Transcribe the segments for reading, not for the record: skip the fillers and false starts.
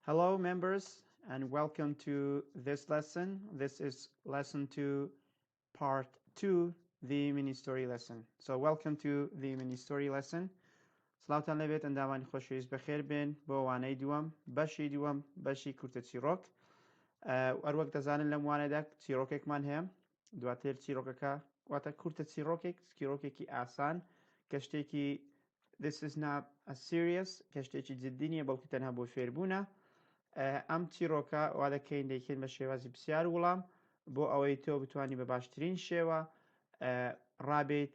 Hello, members, and welcome to this lesson. This is lesson 2, part 2, the mini story lesson. So, welcome to the mini story lesson. سلااوتان لەبێت ئەندامانی خۆشەویست بەخێر بێن بۆ وانەی دووەم بەشی کورتە چیرۆک هەروەک دەزانن لەم وانەدا چیرۆکێکمان هەیە دواتر چیرۆکەکە واتە کورتە چیرۆکێکی ئاسان کە شتێکی this is not a serious کە شتێکی جددی نییە بەڵکو تەنها بۆ فێربوونە ئەم چیرۆکە وا دەکەین دەیکەین بە شێوازی پرسیار وڵام بۆ ئەوەی تۆ بتوانانی بە باشترین شێوە ڕابێت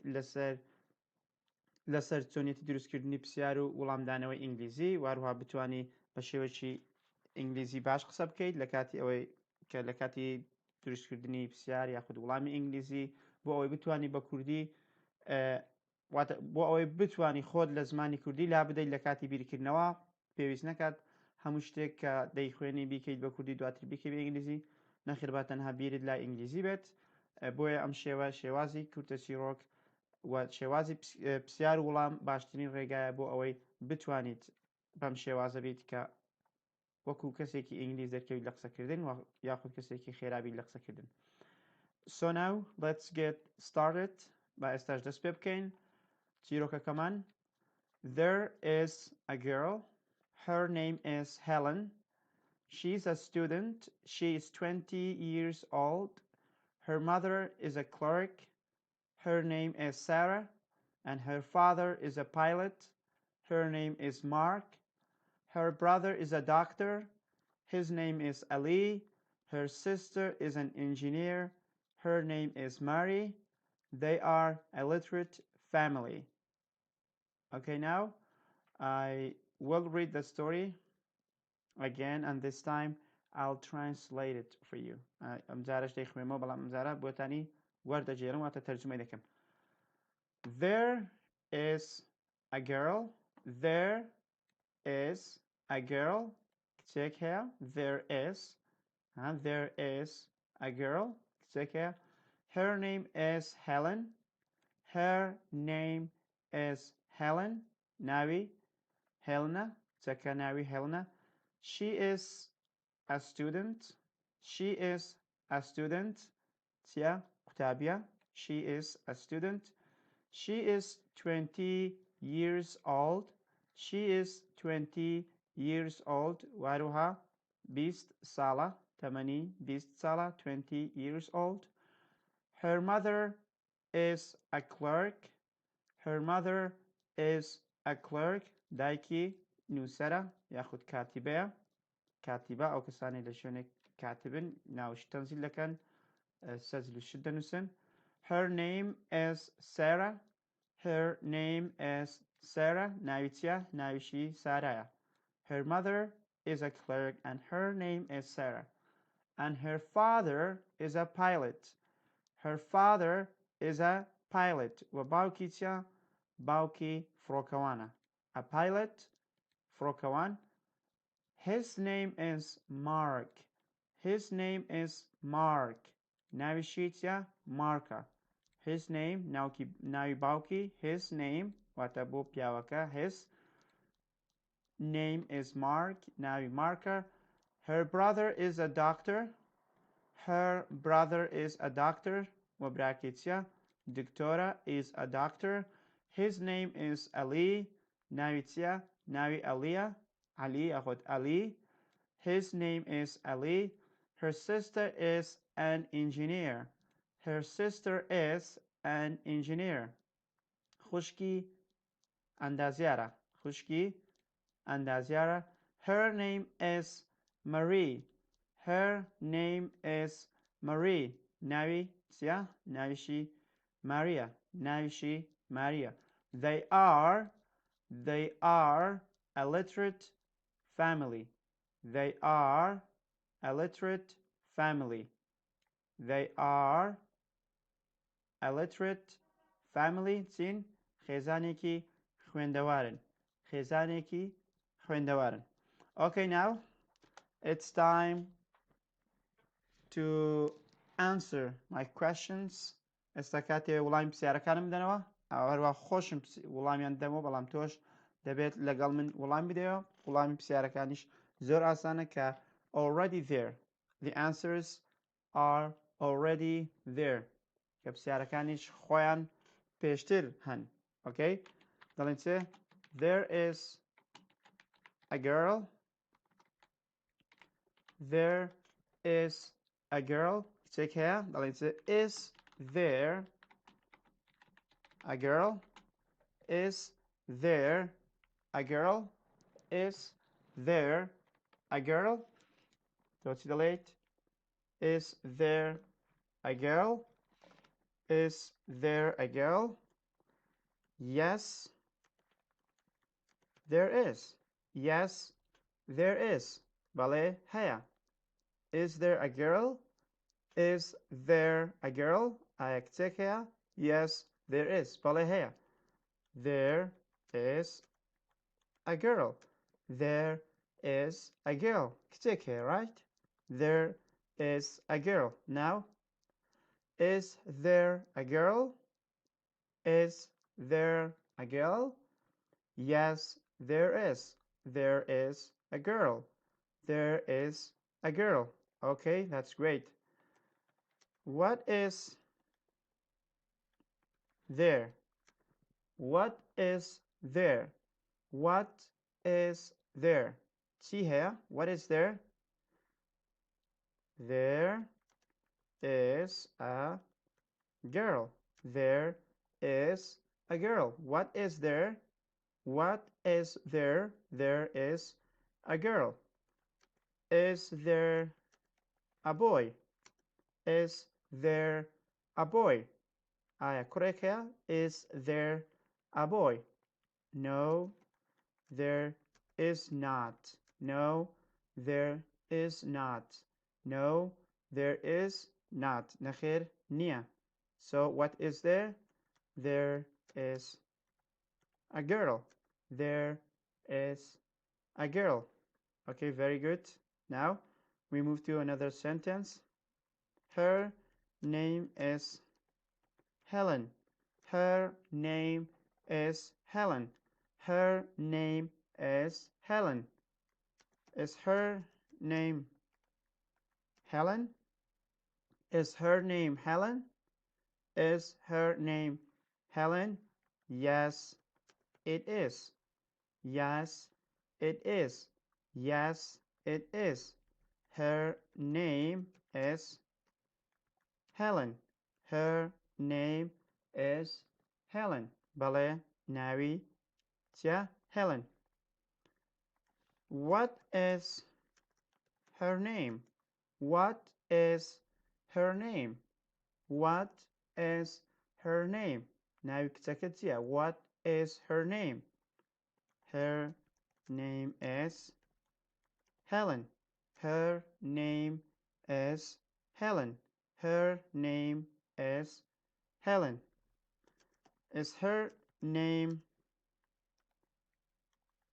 لەسەر چۆنیەتی دروستکردنی پرسیار و وڵامدانەوەی ئینگلیزی واروها بتانی بە شێوەی ئینگلیزی باش قسە بکەیت لە کاتی ئەوەی کە لە کاتی دروستکردنی پرسیار یاخود وڵامی ئینگلیزی بۆ ئەوەی بتانی بە کوردی بۆ ئەوەی بتانی خۆت لە زمانی کوردی لا بدەیت لە کاتی بیرکردنەوە پێویست نەکات هەموو شتێک کە دەیخوێنی بیکەیت بە کوردی دواتر بیکەی بە ئینگلیزی نەخێر تەنها بیرت لای ئینگلیزی بێت بۆیە ئەم شێوازی کورتە چیرۆک و شێوازی پرسیار وڵام باشترین ڕێگایە بۆ ئەوەی بتوانیت بەم شێوازە بیت کە وەکو کەسێکی ئینگلیز دەرکەویت لە قسەکردن یاخود کەسێکی خێرابی لە قسەکردن. So now let's get started. با ئێستاش دەست پێ بکەین چیرۆکەکەمان. There is a girl. Her name is Helen. She's a student. She is 20 years old. Her mother is a clerk. Her name is Sarah, and her father is a pilot. Her name is Mark. Her brother is a doctor. His name is Ali. Her sister is an engineer. Her name is Mary. They are a literate family. Okay, now I will read the story again, and this time I'll translate it for you. ئەمجارەش دەیخوێنمەوە بەڵام ئەمجارە بۆتانی وەردەجێڕم واتە تەرجمەی دەکەم. There is a girl. There is a girl. Check here. There is a girl. Check here. Her name is Helen. Her name is Helen. Navi Helena. Check here. Navi Helena. She is a student. She is a student. Tia Kutabia. She is a student. She is 20 years old. She is 20 years old. Waruha Beast Sala Tamani Beast Sala 20 years old. Her mother is a clerk. Her mother is a clerk. Daiki Nusara Yahud Katiba. Katiba أو كساني لشونك كاتبن ناوش تنزيل لكن سجل الشدة نسن. Her name is Sarah. Her name is Sarah. Navitia Navishi Saraya. Her mother is a clerk and her name is Sarah. And her father is a pilot. Her father is a pilot. وباوكيتيا باوكي فروكوانا. A pilot فروكوان. His name is Mark. His name is Mark. Navishitia Marka. His name Navi Bauki. His name Watabu Piawaka. His name is Mark. Navi Marker. Her brother is a doctor. Her brother is a doctor. Wabrakitia. Doctora is a doctor. His name is Ali. Navitia. Navi Alia. Ali Ahod Ali. His name is Ali. Her sister is an engineer. Her sister is an engineer. Khushki Andaziara. Khushki Andaziara. Her name is Marie. Her name is Marie. Navi Sia Navishi Maria. Navishi Maria. They are a literate family. They are a literate family. They are a literate family. Sin خێزانێکی خوێندەوارن. خێزانێکی خوێندەوارن. Okay, now it's time to answer my questions. ئێستا کاتێ وڵامی پرسیارەکانم بدەنەوە. هەروە خۆشم وڵامیان دەمەوە بەڵام تۆش دەبێت لەگەڵ من وڵام بدەیەوە. وڵامی پرسیارەکانیش زۆر ئاسانە کە already there. The answers are already there. کە پرسیارەکانیش خۆیان پێشتر هەن. Okay? دەڵێن چێ؟ There is a girl. There is a girl. کچێک هەیە؟ دەڵێن چێ؟ Is there a girl? Is there a girl? Is there a girl? تۆ چی دەڵێیت؟ Is there a girl? Is there a girl? Yes, there is. Yes, there is. بەڵێ هەیە. Is there a girl? Is there a girl? ئایا کچێک هەیە؟ Yes, there is. بەڵێ هەیە. There is a girl. There is a girl. کچێک هەیە, right? There is a girl. Now, is there a girl? Is there a girl? Yes, there is. There is a girl. There is a girl. Okay, that's great. What is there? What is there? What is there? See here. What is there? There is a girl. There is a girl. What is there? What is there? There is a girl. Is there a boy? Is there a boy? Aya koreka. Is there a boy? No, there is not. No, there is not. No, there is not. Nakhir nia. So what is there? There is a girl. There is a girl. Okay, very good. Now we move to another sentence. Her name is Helen. Her name is Helen. Her name is Helen. Is her name Helen? Is her name Helen? Is her name Helen? Yes, it is. Yes, it is. Yes, it is. Her name is Helen. Her name is Helen. Bale nawi tia Helen. What is her name? What is her name? What is her name? Nawi kitaketia. What is her name? Her name is Helen. Her name is Helen. Her name is Helen. Is her name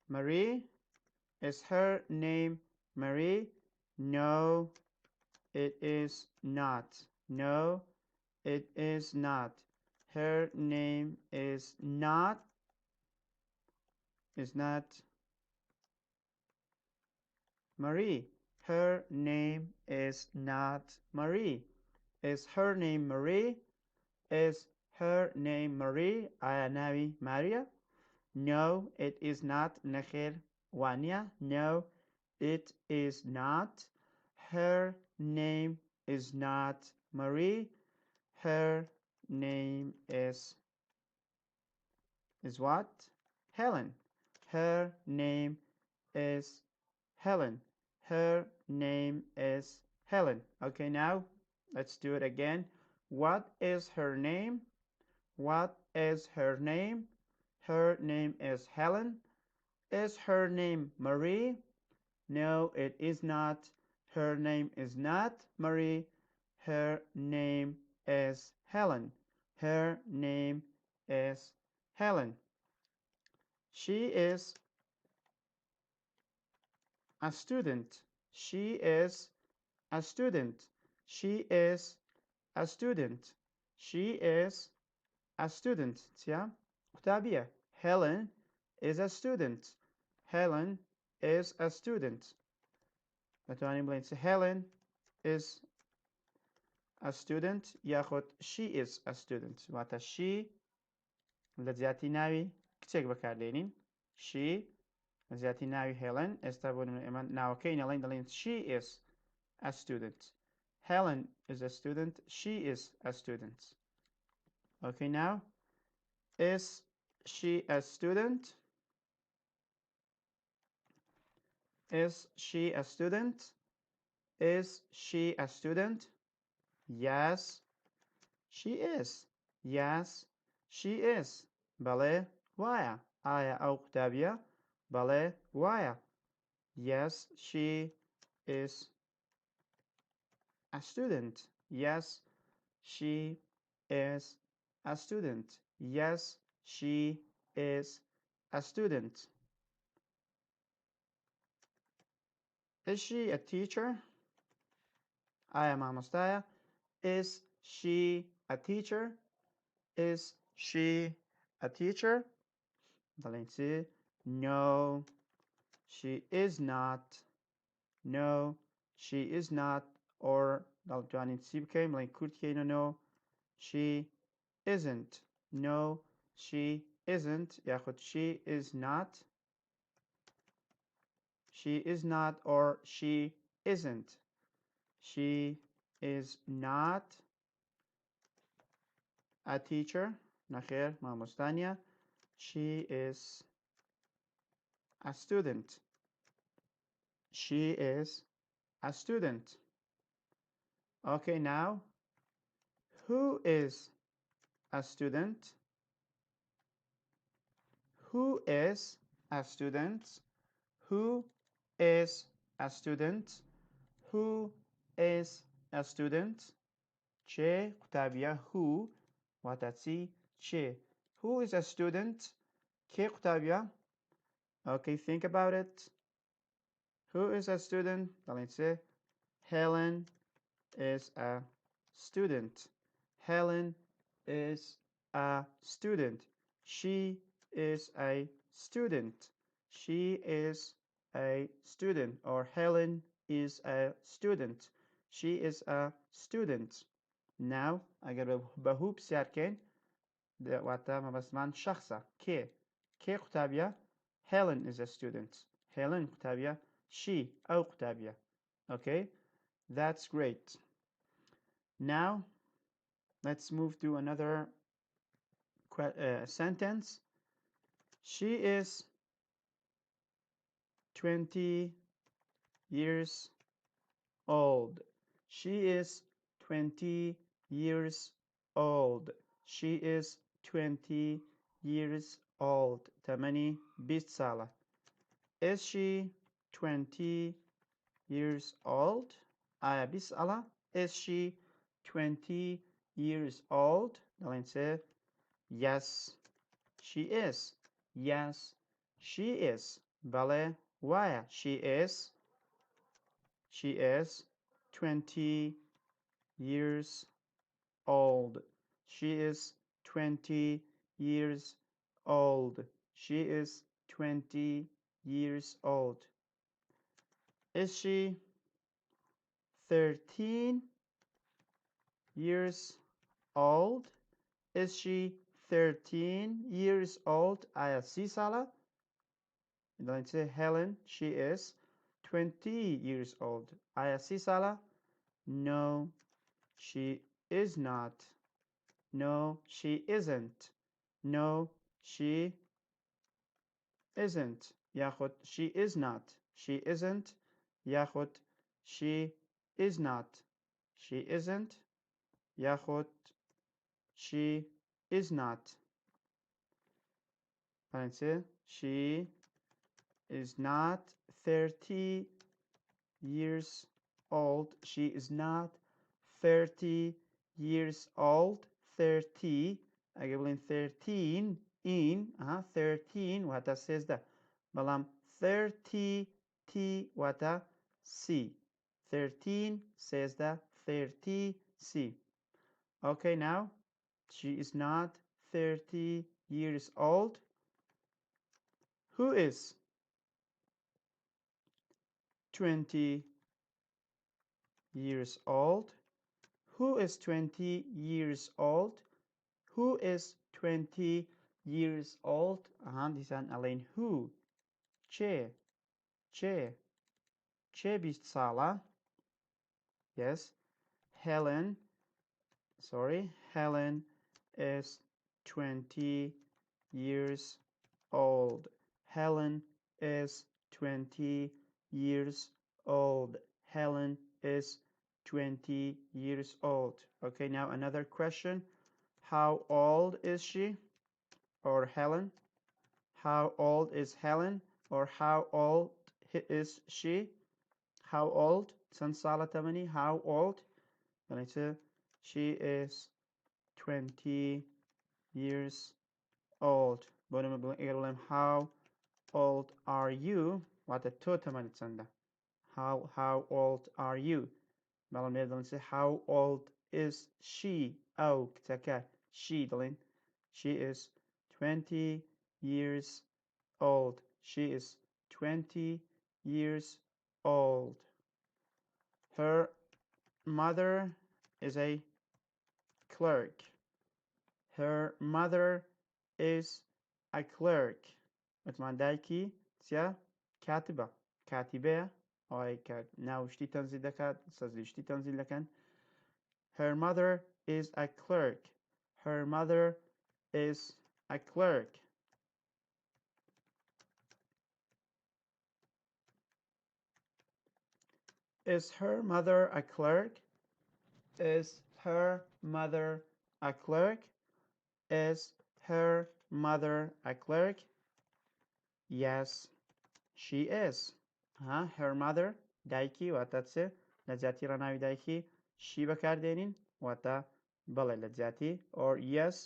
Marie? Is her name Marie? No, it is not. No, it is not. Her name is not Marie. Her name is not Marie. Is her name Marie? Is her name Marie? Aya nawi Maria? No, it is not. Nakhir Wanya. No, it is not. Her name is not Marie. Her name is what? Helen. Her name is Helen. Her name is Helen. Okay, now let's do it again. What is her name? What is her name? Her name is Helen. Is her name Marie? No, it is not. Her name is not Marie. Her name is Helen. Her name is Helen. She is a student. She is a student. She is a student. She is a student. Yeah? Helen is a student. Helen is a student. دەتوانین بڵێن Helen is a student یاخود she is a student واتە she لە جیاتی ناوی کچێک بەکاردێنین she لە جیاتی ناوی Helen ئێستا بۆ ئێمە ناوەکەی نەڵێن دەڵێن she is a student Helen is a student she is a student okay now is she a student is she a student is she a student yes she is yes she is بەڵێ وایە ئایا ئەو قوتابیە بەڵێ وایە yes she is a student yes she is a student yes she is a student is she a teacher ئایا مامۆستایە is she a teacher is she a teacher دەڵێن چی no she is not no she is not or دەڵێن چی بکەین بڵێن کورتکەینە no she isn't no she isn't یاخود she is not she is not or she isn't she is not a teacher نەخێر مامۆستانیە she is a student she is a student okay now who is a student who is a student who is a student who is a student چێ قوتابیە who واتە چی چێ who is a student کێ قوتابیە okay think about it who is a student دەڵێن چێ Helen is a student Helen is a student she is a student she is a student or Helen is a student she is a student now ئەگەر بە who پرسیارکەین واتە مەبەستمان شەخصە کێ قوتابیە Helen is a student Helen قوتابیە she ئەو قوتابیە okay that's great now let's move to another sentence she is 20 years old she is 20 years old she is 20 years old تەمەنی 20 ساڵە is she 20 years old ئایا 20 ساڵە is she 20 years old دەڵێن چێ yes she is yes she is بەڵێ وایە she is 20 years old she is 20 years old she is 20 years old is she 13 years old is she 13 years old ئایا 30 ساڵە دەڵێن چێ Helen she is 20 years old ئایا 30 ساڵە no she is not no she isn't no she isn't یاخود she is not she isn't یاخود she is not she isn't یاخود she is not she is not 30 years old she is not 30 years old 30 ئەگە بڵێن 13 in 13 واتە 13 بەڵام 30 t واتە c 13 13 30 c okay now she is not 30 years old who is 20 years old? Who is 20 years old? Who is 20 years old? دیسان ئەڵێن who چێ 20 ساڵە؟ Yes. Helen is 20 years old. Helen is 20 years old. Helen is 20 years old. Okay, now another question. How old is she? Or Helen? How old is Helen? Or how old is she? How old? Sansala tamani. How old? She is 20 years old. How old are you? What a totamani tsanda. How old are you? How old is she? Oh, she, Dalin. She is 20 years old. She is 20 years old. Her mother is a clerk. Her mother is a clerk. دایکی چیا کاتبە کاتیبەیە ئەوەی کە ناوشتی تەنزیل دەکات سەرزیشتی تەنزیل دەکەن. Her mother is a clerk. Her mother is a clerk. Is her mother a clerk? Is her mother a clerk? Is her mother a clerk? Yes, she is. Her mother دایکی واتە چێ لە جاتی ڕەناوی دایکی she بەکاردێنین واتە بەڵێ لە جاتی or yes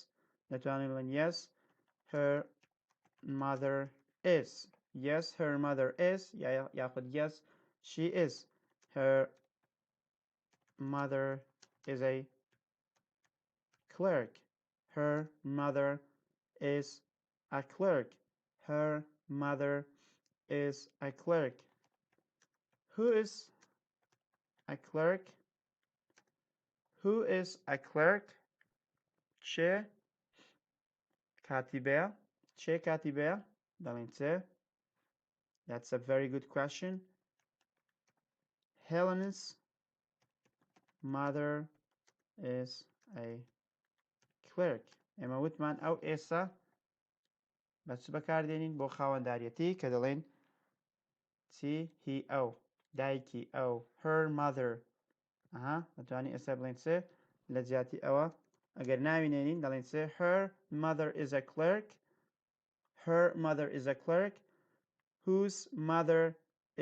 دەتوانین بڵێن yes her mother is. Yes, her mother is یاخود yes she is. Her mother is a clerk. Her mother is a clerk. Her mother is a clerk. Who is a clerk? Who is a clerk? چه کاتیبەیە؟ چه کاتیبەیە؟ دەڵێن چه. That's a very good question. Helen's mother is a clerk. ئێمە وتمان ئەو ئێستا بە چ بەکاردێنین بۆ خاوەنداریەتی کە دەڵێن چی هی ئەو دایکی ئەو her mother دەتوانین ئێستا بڵێن چێ لە جیاتی ئەوە ئەگەر ناوینێنین دەڵێن چێ her mother is a clerk. Her mother is a clerk. Whose mother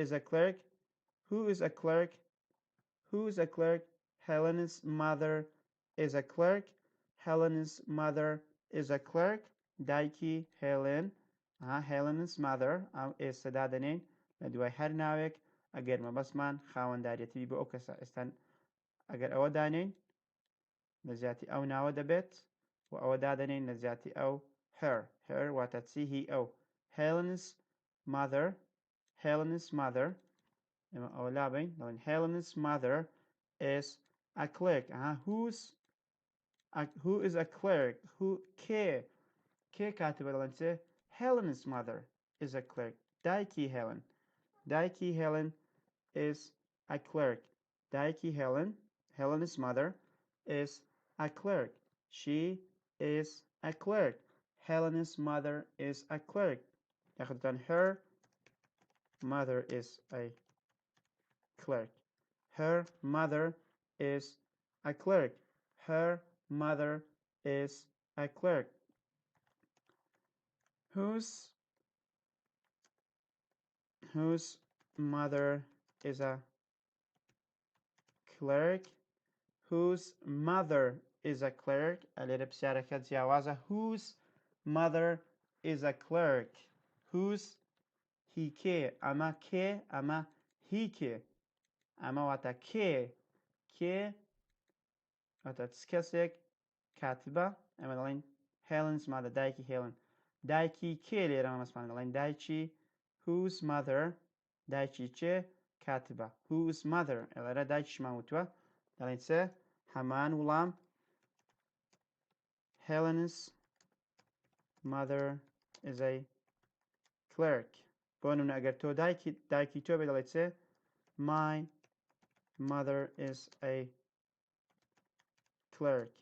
is a clerk? Who is a clerk? Who is a clerk? Helen's mother is a clerk. Helen's mother is a clerk. دایکی Helen Helen's mother ئەو ئێستا دادەنێن لە دوای هەر ناوێک ئەگەر مەبەستمان خاوەنداریەتی بۆ ئەو کەسە ئێستان ئەگەر ئەوە دانێن لە جیاتی ئەو ناوە دەبێت و ئەوە دادەنێن لە جیاتی ئەو her واتە چی هی ئەو Helen's mother ئێمە ئەوە لابین دەڵێن Helen's mother is a clerk. Who is a clerk? کێ کاتبە دەڵێن چێ Helen's mother is a clerk. دایکی Helen is a clerk. دایکی Helen's mother is a clerk. She is a clerk. Helen's mother is a clerk. Her mother is a clerk. Her mother is a clerk. Her mother is a clerk. Whose mother is a clerk? Whose mother is a clerk? ئەلێرە پرسیارەکە جیاوازە. Whose mother is a clerk? Whose هی کێ ئەمە هی کێ ئەمە واتە کێ واتە چ کەسێک کاتبە ئەمە دەڵێن Helen's mother دایکی Helen. دایکی کێ لێرە مەسمان دەڵێن دایکی whose mother دایکی چێ کاتبە whose mother ئێلەرە دایکیشمان وتووە دەڵێن چ هەمان وڵام Helen's mother is a clerk بۆ نمونە ئەگەر تۆ دایکی تۆ بێ دەڵێت چێ my mother is a clerk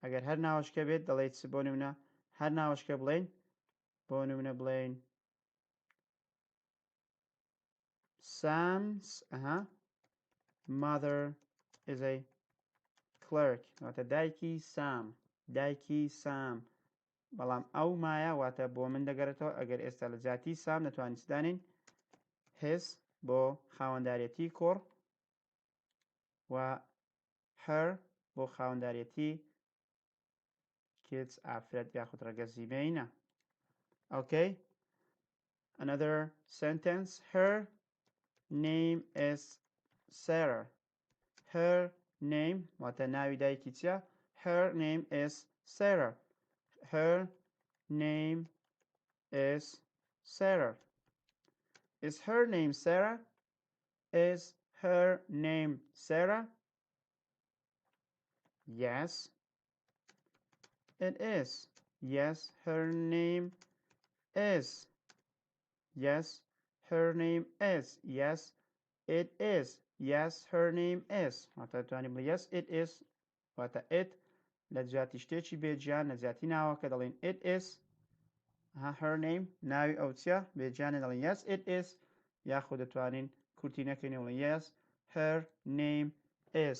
ئەگەر هەر ناوەشکە بێت دەڵێت چ بۆ نمونە هەر ناوەشکە بڵێن بۆ نمونە بڵێن Sam's mother is a clerk واتە دایکی سام بەڵام ئەو مایە واتە بۆ من دەگەرێتەوە ئەگەر ئێستا لە جاتی سام نەتوانین دانین his بۆ خاوەندارێتی کوڕ و her بۆ خاوەندارێتی کچ ئافرەت یاخود ڕەگەزیمەینە okay another sentence her name is Sarah her name واتە ناوی دایکی چیە her name is Sarah her name is Sarah is her name Sarah is her name Sarah yes it is yes her name is yes her name is yes it is yes her name is واتە دەتوانین بڵێ yes it is واتە it لە جیاتی شتێکی بێجیان لە جیاتی ناوەکە دەڵێن it is her name ناوی ئەو چیە بێجیانە دەڵێن yes it is یاخود دەتوانین کورتی نەکەین بڵێن yes her name is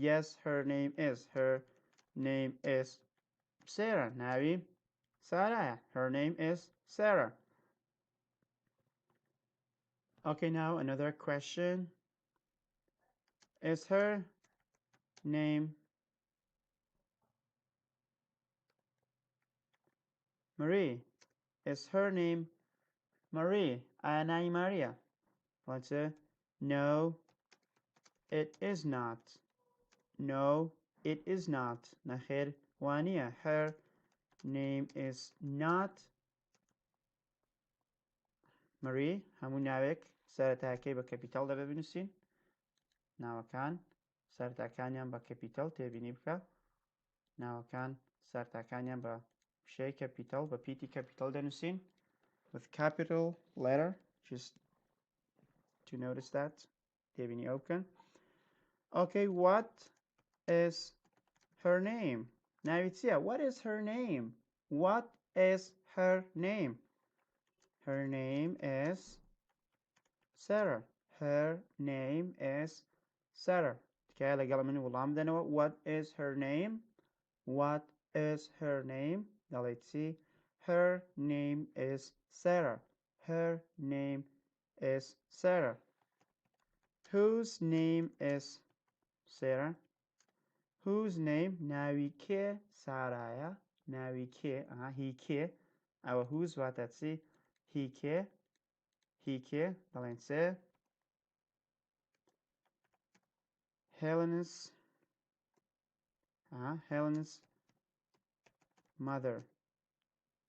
yes her name is her name is Sarah ناوی سارایە her name is Sarah okay now another question is her name Marie is her name Marie ئایا ناوی ماریە واتە no it is not no it is not نەخێر وانییە her name is not Marie هەموو ناوێک سەرەتاکەی بە کەپیتاڵ دەبێ بنووسین ناوەکان سەرەتاکانیان بە کەپیتاڵ تێبینی بکە ناوەکان سەرەتاکانیان بە شەی کەپیتاڵ بە پیتی کەپیتاڵ دەنووسین with capital letter just to notice that تێبینی ئەو بکەن okay what is her name ناوی چییە what is her name what is her name her name is Sarah her name is Sarah تکایە لەگەڵ من وڵام بدەنەوە what is her name what is her name دەڵێت چی her name is Sarah her name is Sarah whose name is Sarah whose name ناوی کێ سارایە ناوی کێ هی کێ ئەوە whose واتە چی هی کێ دەڵێن چێ Helen's mother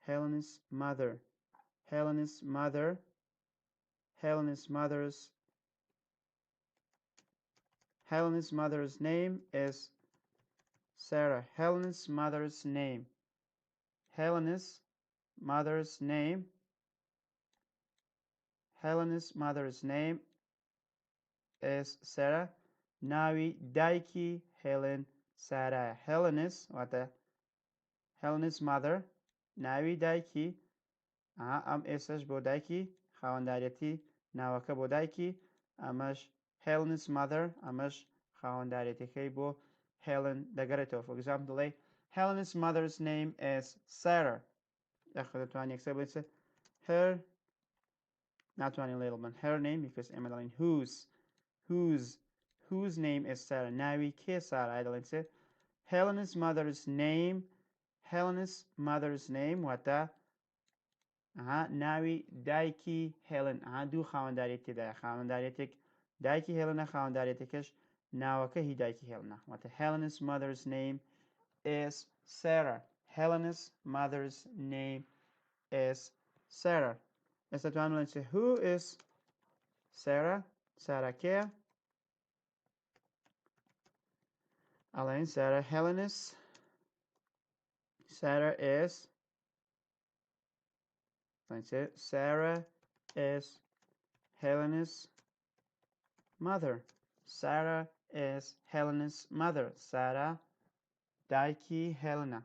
Helen's mother Helen's mother Helen's mother's Helen's mother's name is Sarah Helen's mother's name Helen's mother's name Helen's mother's name is Sarah ناوی دایکی Helen سارایە Helen's واتە Helen's mother ناوی دایکی ئەم ئێسش بۆ دایکی خاوەندارێتی ناوەکە بۆ دایکی ئەمەش Helen's mother ئەمەش خاوەندارێتەکەی بۆ Helen دەگەڕێتەوە for example دەڵێ Helen's mother's name is Sarah یاخود دەتوانین یەکسەر بڵێت her ناتوانین لێ بڵێن her name because ئێمە دەڵێن whose name is Sarah ناوی کێ سارایە دەڵێن چێ Helen's mother's name واتە ناوی دایکی Helen دوو خاوەندارێت تێدایە خاوەندارێتێک دایکی Helen خاوەندارێتێکەش ناوەکە هی دایکی Helen واتە Helen's mother's name is Sarah Helen's mother's name is Sarah ئێستا توانین بڵێن who is Sarah سارا کێیە؟ ئەڵێن سارا هێلنس. Sarah is Sarah is Helena's mother. Sarah is Helena's mother. Sarah dayki Helena.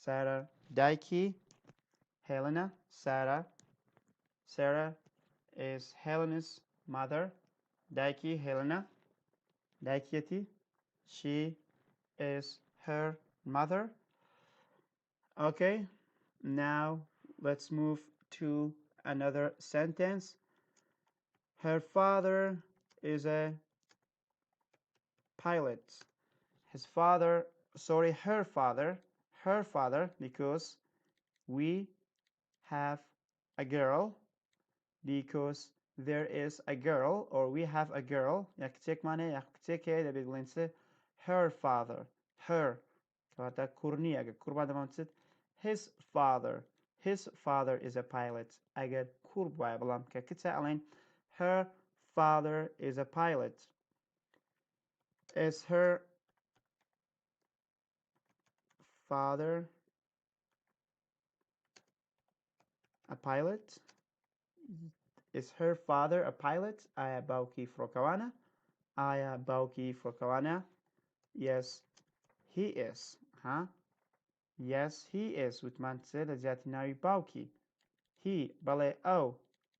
Sarah dayki Helena. Sarah is Helena's mother. Dayki Helena. Daykiyeti. She is her mother. Okay, now let's move to another sentence. Her father is a pilot. Her father, because we have a girl, because there is a girl, or we have a girl. Her father, her. His father is a pilot. Her father is a pilot. Is her father a pilot? Is her father a pilot? Aya bauki frokawana. Yes, he is. Yes, he is. وتمان تسێ لە جیاتی ناوی باوکی. He بەڵێ ئەو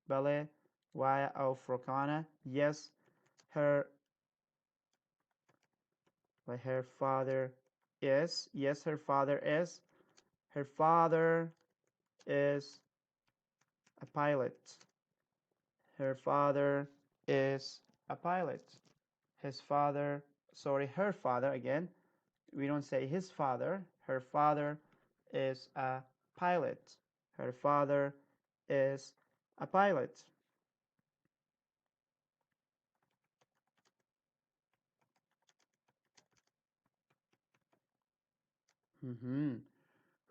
بەڵێ وایە ئەو فڕۆکەوانە. Yes, her father is. Yes, her father is. Her father is a pilot. Her father is a pilot. Her father again. We don't say his father. Her father is a pilot. Her father is a pilot.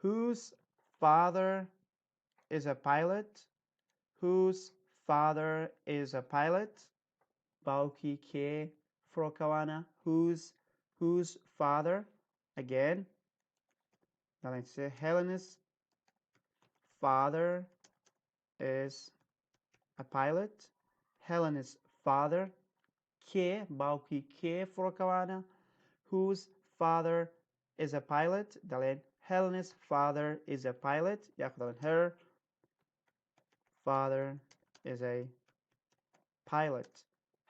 Whose father is a pilot? Whose father is a pilot? Bauki ke frokawana. Whose father? Again. Now let's say Helena's father is a pilot. Helena's father. Ke bauki ke frokawana. Whose father is a pilot? Dalen Helena's father is a pilot. Her father is a pilot.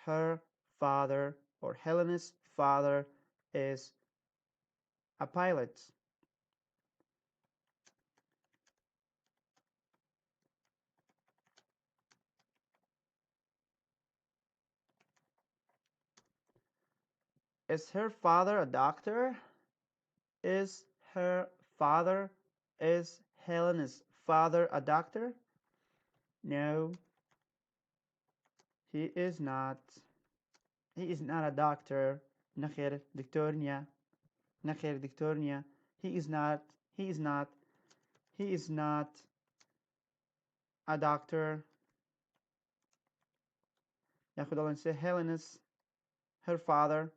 Her father or Helena's father is a pilot. Is her father a doctor? Is Helena's father a doctor? No, he is not. He is not a doctor. نخير دكتورنيا. He is not a doctor. ياخد الله نسي Helena's her father.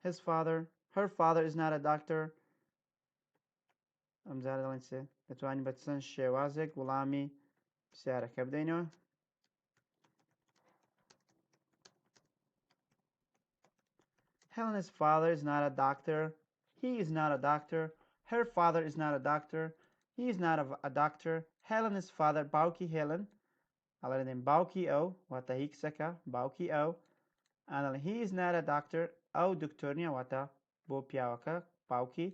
Her father is not a doctor. ئەمجارە دەڵێن چێ دەتوانین بە چەند شێوازێک وەڵامی پرسیارەکە بدەینەوە. Helena's father is not a doctor. He is not a doctor. Her father is not a doctor. He is not a doctor. Helena's father باوکی هێلن ئەڵێ دەڵێن باوکی ئەو واتە هی کچەکە باوکی ئەو ئەڵێن he is not a doctor. ئەو دکتۆر نییە واتە بۆ پیاوەکە باوکی.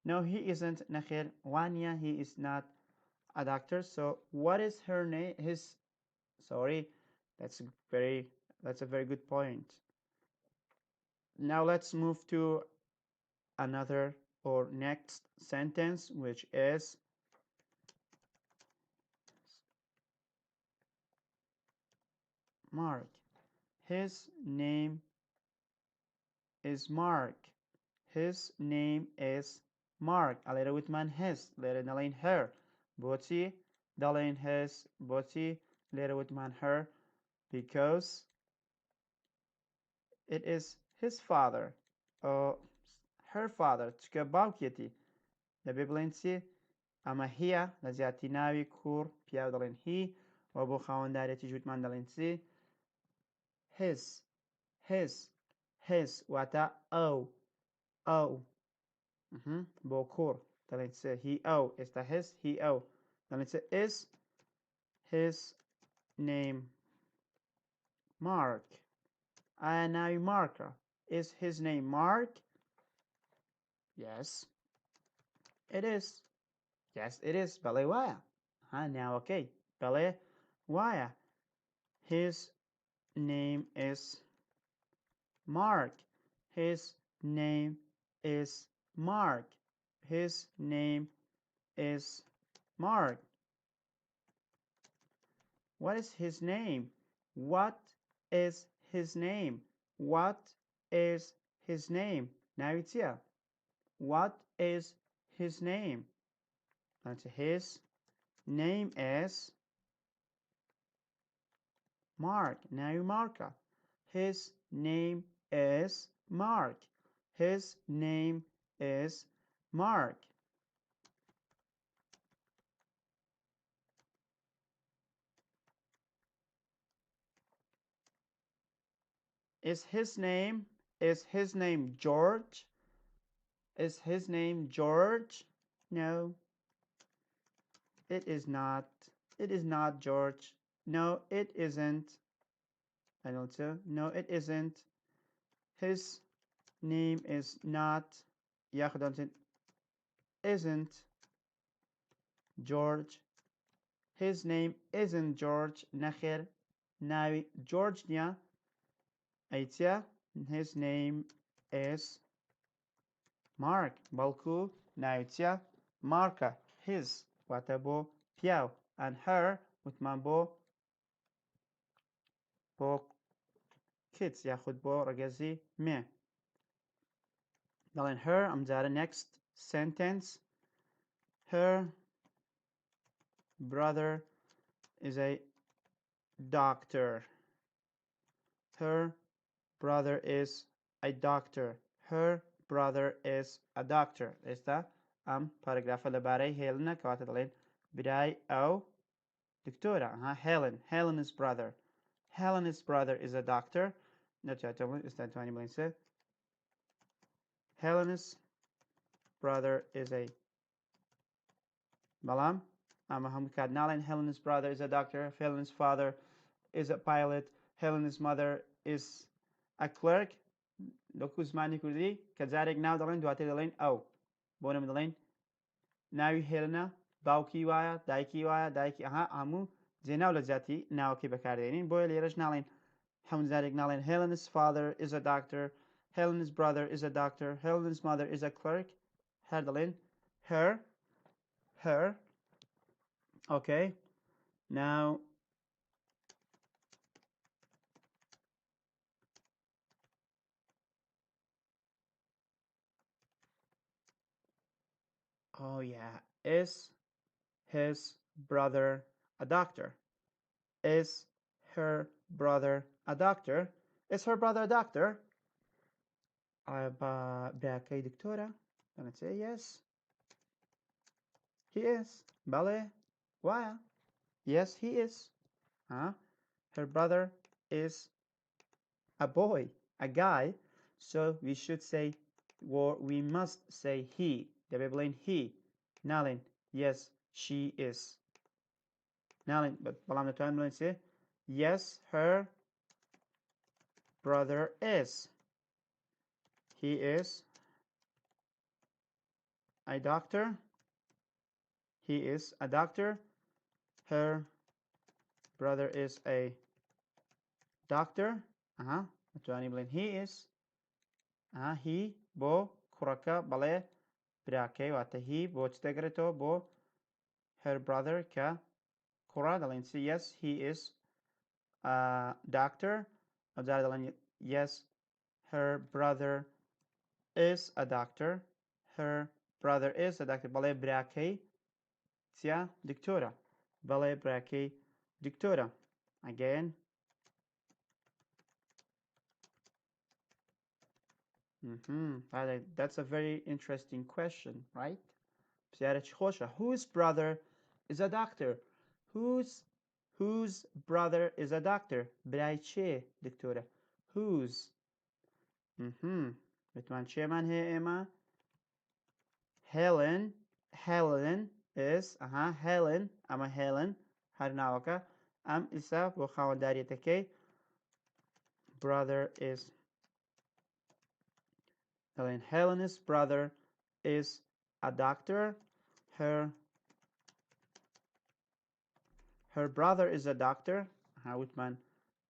No, he isn't. نخير وانيا he is not a doctor. So what is her name? That's a very good point. Now let's move to another or next sentence, which is Mark. His name is Mark. His name is mark ئەلێرە وتمان his لێرە نەڵێن her بۆچی دەڵێن his بۆچی لێرە وتمان her because it is his father or her father چکە باوکێتی دەبێ بڵێن چی ئەمە هیە لە زیاتی ناوی کوڕ پیاو دەڵێن هی و بۆ خاوەندارێتی ژووتمان دەڵێن چی his واتە ئەو بۆ کوڕ دەڵێن چ هی ئەو ئێستا his هی ئەو دەڵێن چ is his name Mark ئایا ناوی مارکە is his name Mark yes it is بەڵێ وایە ناوەکەی بەڵێ وایە his name is Mark his name is Mark his name is Mark what is his name what is his name what is his name ناوی چییە what is his name his name is Mark ناوی مارکە his name is Mark his name is Mark is his name George is his name George no it is not George no it isn't I don't know no it isn't his name is not isn't George his name isn't George نەخێر ناوی George نییە ئەیتیا his name is Mark بەڵکو ناوی چییە مارکە his واتە بۆ پیاو and her وتمان بۆ kids یاخود بۆ ڕەگەزی مێ دەڵێن her ئەمجارە next sentence her brother is a doctor her brother is a doctor her brother is a doctor ئێستا ئەم پاراگرافە لەبارەی هێلنە کەواتە دەڵێن برای ئەو دکتۆرە Helen's brother is a doctor نەچێتەوە ئێستا توانی بڵێن سێ Helen's brother is a بەڵام ئەمە هەموو کات ناڵێن Helen's brother is a doctor Helen's father is a pilot Helen's mother is a clerk لەکو زمانی کوردی کە جارێک ناو دەڵێن دواتر دەڵێن ئەو بۆ نەمە دەڵێن ناوی هێلنە باوکی وایە دایکی وایە دایکی هەموو جێناو لە جاتی ناوەکەی بەکاردێنین بۆیە لێرەش ناڵێن هەموو جارێک ناڵێن Helen's father is a doctor Helen's brother is a doctor Helen's mother is a clerk هەر دەڵێن her okay now oh yeah is his brother a doctor is her brother a doctor is her brother a doctor براکەی دکتۆرە دەنەچێ yes he is بەڵێ وایە yes he is her brother is a boy a guy so we should say or we must say he دەبێ بڵێن he ناڵێن yes she is ناڵێن بەڵام دەتوانین بڵێن چێ yes her brother is he is a doctor he is a doctor her brother is a doctor دەتوانین بڵێن he is he بۆ کوڕەکە بەڵێ براکەی واتە he بۆ چ دەگرێتەوە بۆ her brother کە کوڕە دەڵێن چی yes he is a doctor ئەوجار دەڵێن yes her brother is a doctor her brother is a doctor. بەڵێ براکەی چیا دکتۆرە. بەڵێ براکەی دکتۆرە. Again. That's a very interesting question, right? پرسیارە چی خۆشە. Whose brother is a doctor? Whose brother is a doctor? برای چێ دکتۆرە. Whose. بتوان چێمان هەیە ئێمە. Helen is Helen ئەمە Helen هەر ناوەکە. ئەم ئیسا بۆ خاوەنداریەتەکەی brother is Helen's brother is a doctor. Her brother is a doctor. وتمان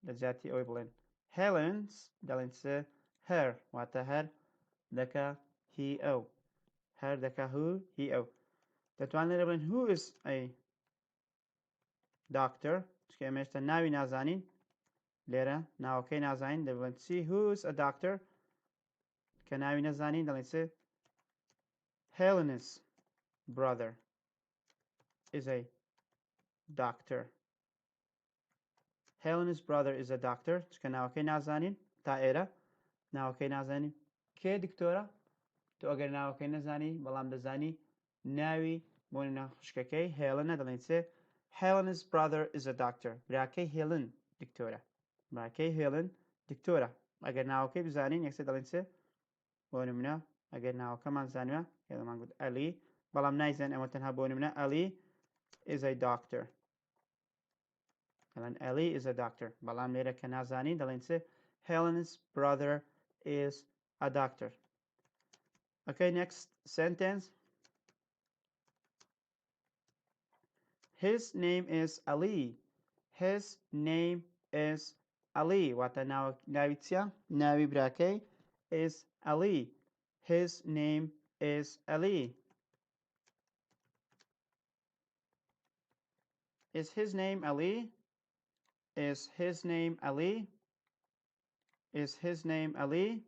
لە جاتی ئەوەی بڵێن. Helen's دەڵێن چ her واتە هەر دەکا he ئەو. هەر دەکا he ئەو. دەتوان لێرە بڵێن who is a doctor چکە ئێمە هێشتا ناوی نازانین. لێرە ناوەکەی نازانین دەبڵێن چی who is a doctor کە ناوی نەزانین دەڵێن چ Helen's brother is a doctor. Helen's brother is a doctor چکە ناوەکەی نازانین تا ئێرە ناوەکەی نازانین. کێ دکتۆرە؟ تۆ ئەگەر ناوەکەی نەزانی بەڵام دەزانی ناوی بۆ نمونە خوشکەکەی هێڵنە دەڵێن چێ Helen's brother is a doctor. براکەی هێڵن دکتۆرە. براکەی هێڵن دکتۆرە. ئەگەر ناوەکەی بزانین یەکسەر دەڵێن چێ بۆ نمونە ئەگەر ناوەکەمان زانوە هێڵمان گوت ئەلی بەڵام نایزان ئەمە تەنها بۆ نمونە ئەلی is a doctor. دەڵێن ئەلی is a doctor. بەڵام لێرە کە نازانین دەڵێن چێ Helen's brother is a doctor. Okay, next sentence. His name is Ali. His name is Ali. Wata nawi tia? Nawi brakai is Ali. His name is Ali. Is his name Ali? Is his name Ali? Is his name Ali?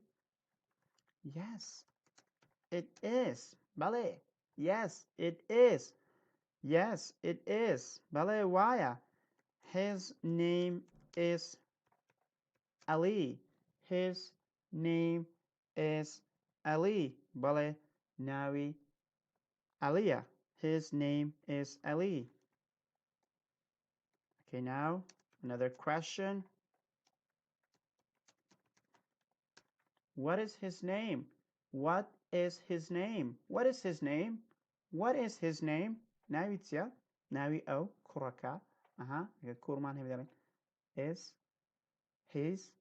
Yes, it is. Vale. Yes, it is. Yes, it is. Vale, why? His name is Ali. His name is Ali. Vale, nawi Aliya. His name is Ali. Okay, now another question. What is his name? What is his name? What is his name? What is his name? Nawi tia? Nawi o kuraka. Kurman hebi is his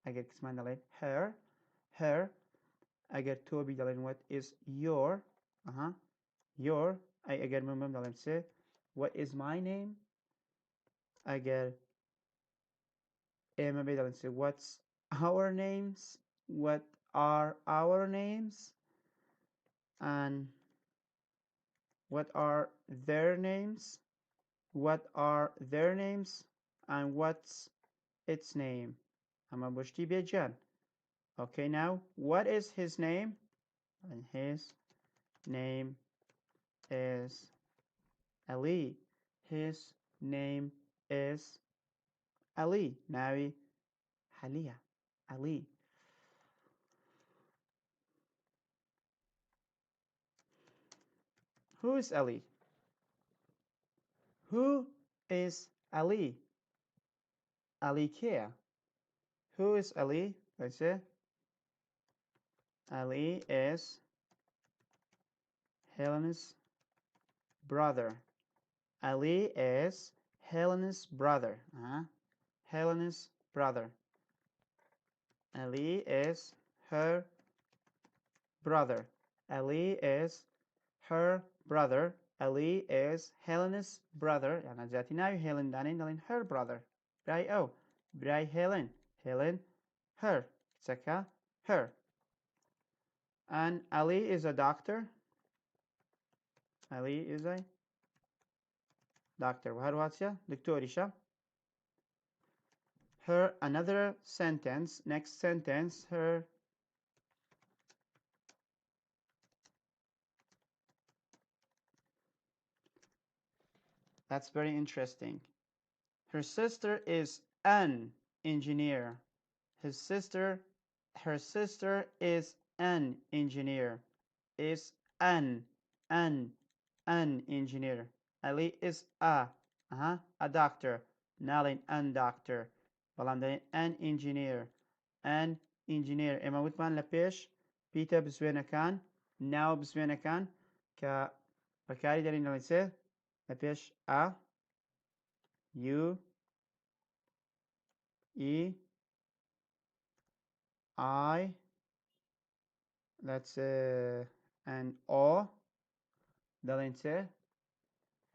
agar kisman dalin her agar tobi dalin what is your your agar mumam dalin say what is my name agar ema dalin say what's our names. What are our names? And what are their names? What are their names? And what's its name? Ama bushti bejan. Okay, now what is his name? And his name is Ali. His name is Ali. Nawi Haliya. Ali. Who is Ali? Who is Ali? Ali kia. Who is Ali? Let's say Ali is Helen's brother. Ali is Helen's brother. Helen's brother. Ali is her brother. Ali is her brother. Ali is Helen's brother. Yani zati navi Helen danin dalin her brother. Bray o. Bray Helen. Helen her. Saka her. And Ali is a doctor. Ali is a doctor. Waharwatsya Doctorisha. Her another sentence. Next sentence. Her That's very interesting. Her sister is an engineer. His sister, her sister is an engineer. Is an, an engineer. Ali is a doctor. Nalin an doctor. بەڵام an engineer. An engineer. ئێمە وتمان لە پێش پیتە بزوێنەکان ناو بزوێنەکان کە بەکاری دەرین لەڵێن چێ لە پێش a u e I, that's an O, دەڵێن چێ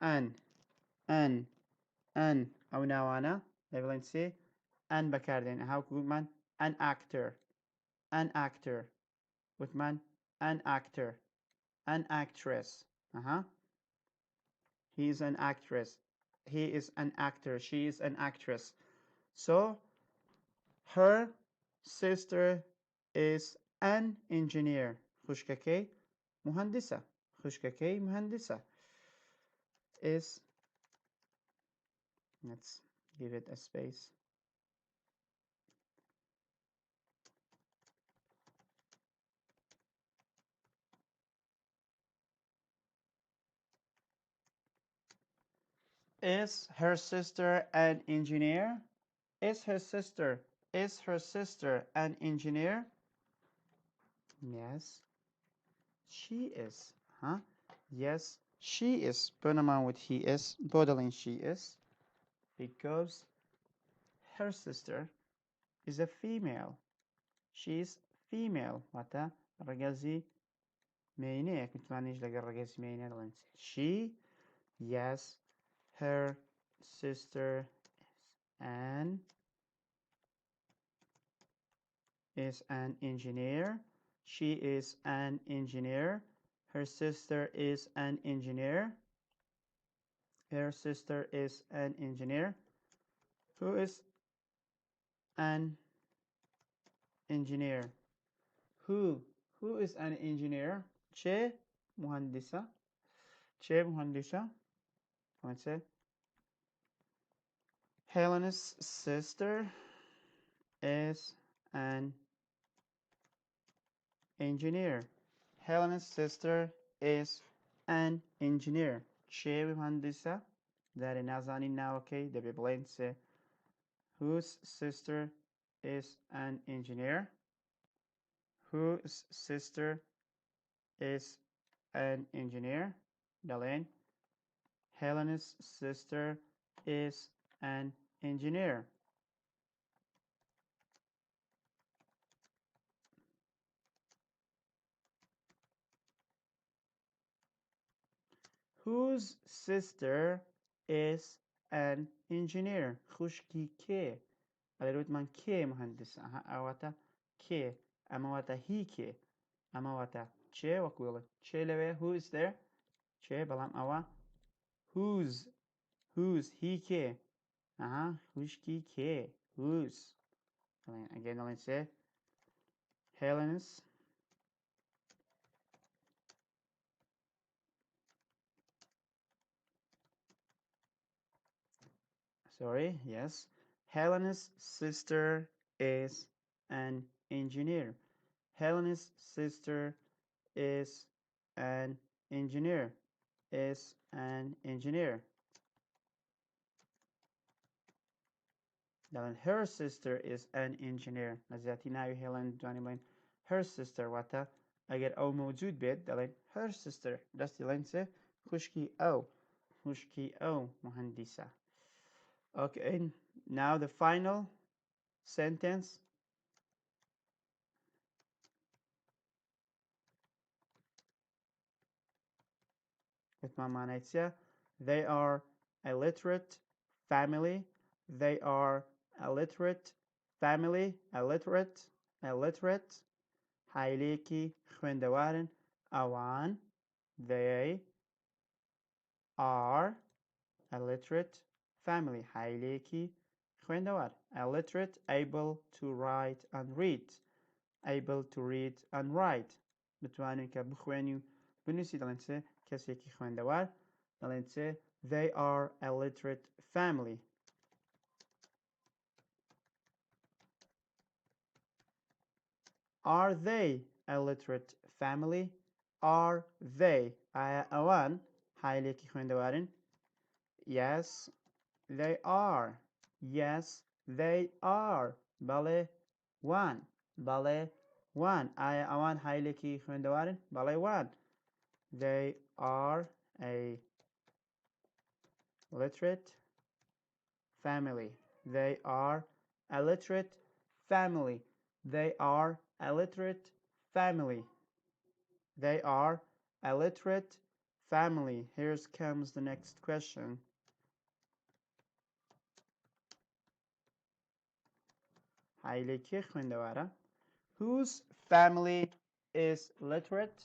an ئەو ناوانە لە بڵێن چێ an بەکاردێن هاوکو وتمان an actor وتمان an actor an actress he is an actress he is an actor she is an actress so her sister is an engineer خوشکەکەی مهندسە خوشکەکەی مهندسە is let's give it a space is her sister an engineer is her sister an engineer yes she is yes she is بنمان with he is بودلين she is because her sister is a female she is female واتە ڕەگەزی مێینەیەک متوانیش لەگەڵ ڕەگەزی مێینە دەڵێن she yes her sister is an engineer she is an engineer her sister is an engineer her sister is an engineer who is an engineer who is an engineer چه مهندسة let's say Helena's sister is an engineer Helena's sister is an engineer چه مهندسة داری نازانی ناوکی دەبێ بڵێن چێ whose sister is an engineer whose sister is an engineer دەڵێن Helena's sister is an engineer whose sister is an engineer خوشکی کێ ئەلێ وتمان کێ مهندسە ئەواتە کێ ئەمەواتە هی کێ ئەمەواتە چێ وەکو وڵێن چێ لەوێ who is there چێ بەڵام ئەوە whose هی کێ خوشکی کێ whose ئەگەن دەڵێن چێ Helena's Helena's sister is an engineer Helena's sister is an engineer دەڵێن her sister is an engineer لە زیاتی ناوی هێڵن دوانی بڵێن her sister واتە ئەگەر ئەو موجود بێت دەڵێن her sister دەستی لێن چێ خوشکی ئەو مهندسە okay now the final sentence وتمان مانای چیە they are a literate family they are a literate family illiterate هایلێکی خوێندەوارن ئەوان they are a literate family هایلێکی خوێندەوار illiterate able to write and read بتوانین کە بخوێنی و بنووسی دەڵێن چێ کەسێکی خوێندەوار دەڵێن چێ they are a literate family. Are they a literate family? Are they ئایا ئەوان هایلێکی خوێندەوارن؟ Yes they are. Yes they are. بەڵێ وان. بەڵێ وان. ئایا ئەوان هایلێکی خوێندەوارن؟ بەڵێ وان. They are a literate family. They are a literate family. They are a literate family. They are a literate family. Here comes the next question. هایلێکی خوێندەوارە. Whose family is literate?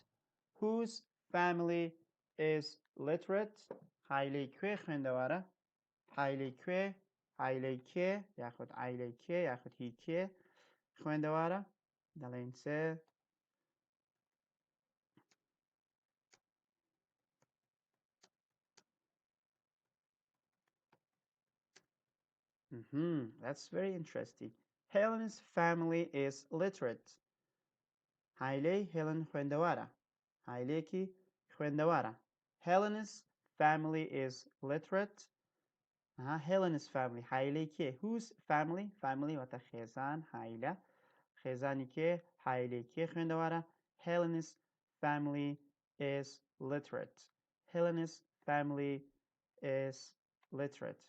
Whose family is literate? هایلەی کوێ خوێندەوارە؟ هایلەی کوێ؟ هایلەی کێ؟ یاخود عایلەی کێ؟ یاخود هی کێ خوێندەوارە؟ دەڵێن چێ؟ That's very interesting. Helen's family is literate. هایلەی هێلن خوێندەوارە. هایلێکی خوێندەوارە. Helen's family is literate. Helen's family هایلەی کێ؟ Whose family؟ family واتە خێزان هایلە. خێزانی کێ؟ هایلەی کێ خوێندەوارە؟ Helen's family is literate. Helen's family is literate.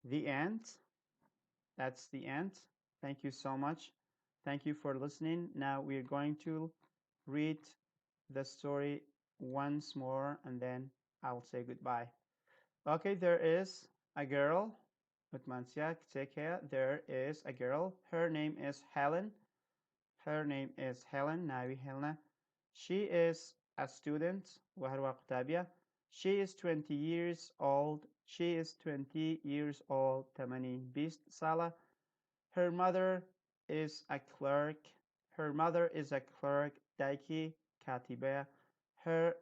The end. That's the end. Thank you so much. Thank you for listening. Now we are going to read the story once more and then I'll say goodbye. Okay, there is a girl. There is a girl. Her name is Helen. Her name is Helen. Navi Helena. She is a student. She is 20 years old. She is 20 years old. 20 سالة. Her mother is a clerk. Her mother is a clerk. Daiki Katiba. Her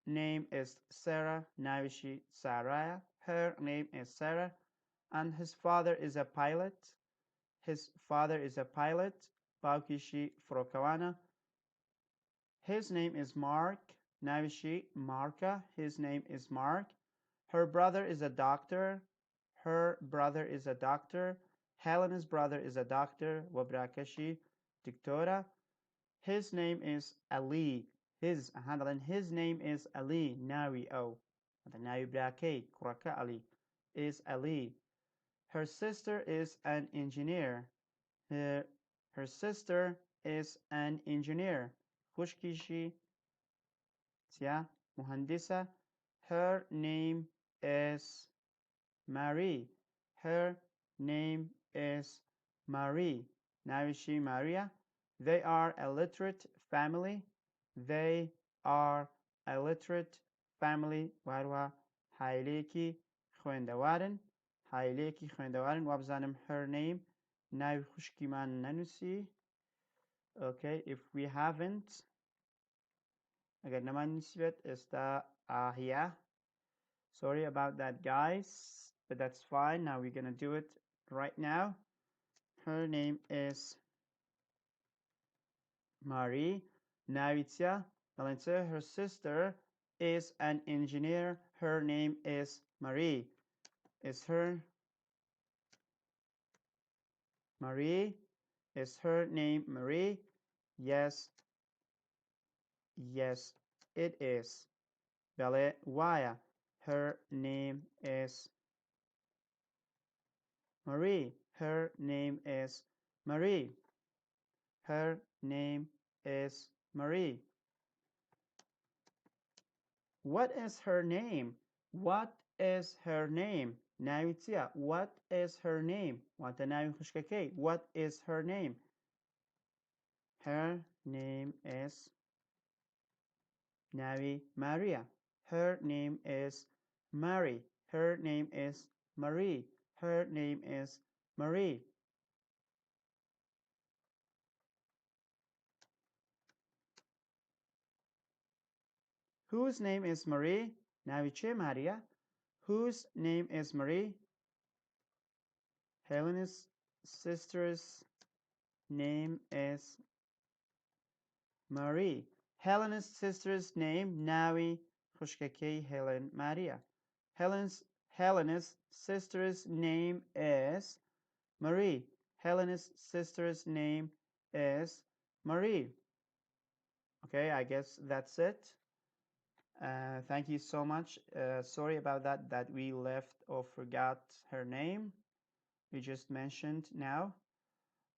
name is Sarah. Navishi Saraya. Her name is Sarah. And his father is a pilot. His father is a pilot. Baukishi Frokawana. His name is Mark. Navishi Marka. His name is Mark. Her brother is a doctor. Her brother is a doctor. Helena's brother is a doctor. Wabrakashi Dictora. His name is Ali. His name is Ali. Nawi O. Nawi Brake Kuraka Ali is Ali. Her sister is an engineer. Her sister is an engineer. Khushkishi Tia Muhandisa. Her name is Marie. Her name is Marie. Navishi Maria. They are a literate family. They are a literate family. Warwa Haileki خوێندەوارن. هایلێکی خوێندەوارن. وابزانم her name ناوی خوشکیمان نەنووسی. Okay, if we haven't ئەگەر نەمان نووسیبێت ئێستا ئاهیا. Sorry about that, guys, but that's fine. Now we're gonna do it right now. Her name is Marie. Navitia Valentia. Her sister is an engineer. Her name is Marie. Is her Marie? Is her name Marie? Yes. Yes, it is. Bale Waya. Her name is Marie. Her name is Marie. Her name is Marie. What is her name? What is her name? Navitia. What is her name? What is her name? Her name is Navi Maria. Her name is Mary. Her name is Marie. Her name is Marie. Whose name is Marie? ناوی چێ ماریا؟ Whose name is Marie? Helen's sister's name is Marie. Helen's sister's name ناوی خوشکەکەی Helen Maria. Helen's sister's name is Marie. Helen's sister's name is Marie. Okay, I guess that's it. Thank you so much. Sorry about that we left or forgot her name. We just mentioned now.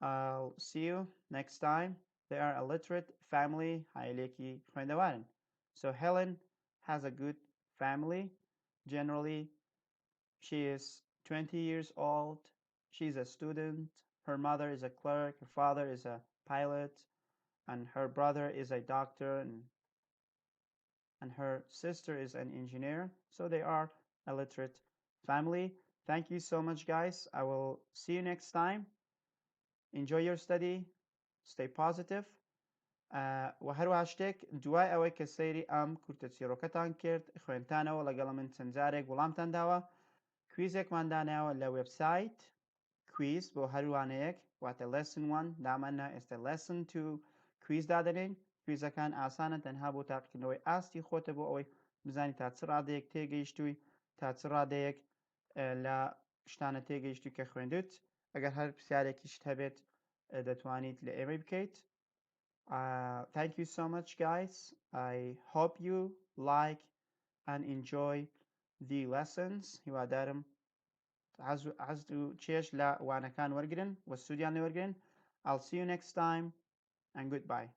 I'll see you next time. They are a literate family. So Helen has a good family. Generally, she is 20 years old. She's a student. Her mother is a clerk. Her father is a pilot. And her brother is a doctor. And her sister is an engineer. So they are a literate family. Thank you so much, guys. I will see you next time. Enjoy your study. Stay positive. و هەروە شتێک دوای ئەوەی کە سەیری ئەم کورتە چیرۆکەتان کرد خوێنتانەوە لەگەڵ من چەند جارێک وەڵامتان داوە کویزێکمان داناوە لە وێبسایت کویز بۆ هەروانەیەک واتە lesson 1 دامانە ئێستا lesson 2 کویز دادەنین کویزەکان ئاسانە تەنها بۆ تاقیکردنەوەی ئاستی خۆتە بۆ ئەوەی بزانی تا چ ڕادەیەک تێگەیشتووی تا چ ڕادەیەک لە شتانە تێگەیشتی کە خوێندوت ئەگەر هەر پرسیارێکیشت هەبێت دەتوانیت لە ئێمە بکەیت. Thank you so much, guys. I hope you like and enjoy the lessons. هیوادارم حەز و چێش لە وانەکان وەرگرن و سوودیان لێ وەرگرن. I'll see you next time and goodbye.